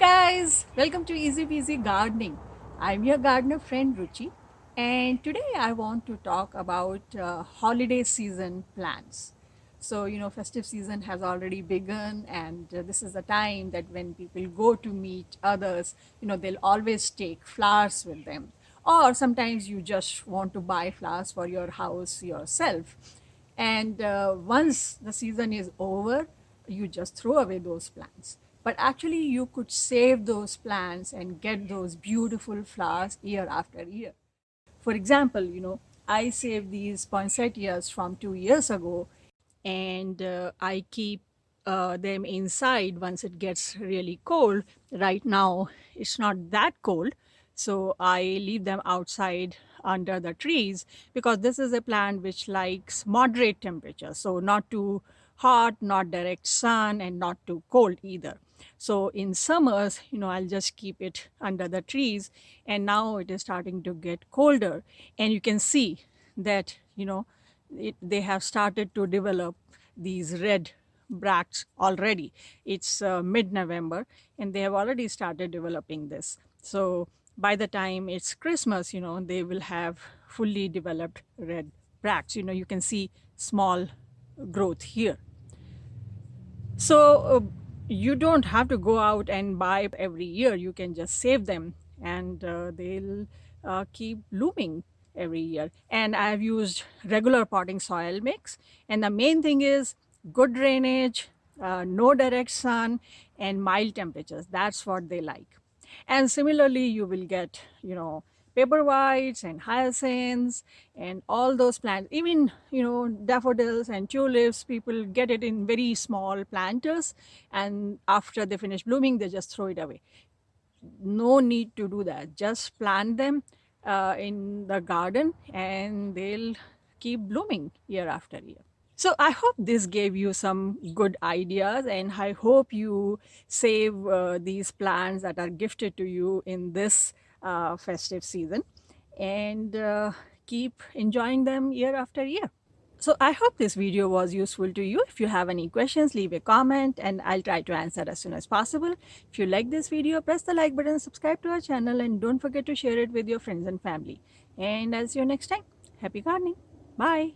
guys, welcome to Easy Peasy Gardening. I'm your gardener friend Ruchi, and today I want to talk about holiday season plans. So, festive season has already begun, and this is the time that when people go to meet others, they'll always take flowers with them. Or sometimes you just want to buy flowers for your house yourself. And once the season is over, you just throw away those plants. But actually, you could save those plants and get those beautiful flowers year after year. For example, I saved these poinsettias from 2 years ago, and I keep them inside once it gets really cold. Right now, it's not that cold, so I leave them outside under the trees because this is a plant which likes moderate temperature, so not too hot, not direct sun, and not too cold either. So in summers, I'll just keep it under the trees, and now it is starting to get colder, and you can see that they have started to develop these red bracts already. It's mid-November, and they have already started developing this. So by the time it's Christmas, they will have fully developed red bracts. You can see small growth here. So you don't have to go out and buy every year. You can just save them, and they'll keep blooming every year. And I've used regular potting soil mix, and the main thing is good drainage, no direct sun, and mild temperatures. That's what they like. And similarly, you will get, paper whites and hyacinths and all those plants. Even, daffodils and tulips, people get it in very small planters, and after they finish blooming, they just throw it away. No need to do that. Just plant them in the garden, and they'll keep blooming year after year. So I hope this gave you some good ideas, and I hope you save these plants that are gifted to you in this festive season, and keep enjoying them year after year. So I hope this video was useful to you. If you have any questions, leave a comment and I'll try to answer as soon as possible. If you like this video, press the like button, subscribe to our channel, and don't forget to share it with your friends and family. And I'll see you next time. Happy gardening. Bye.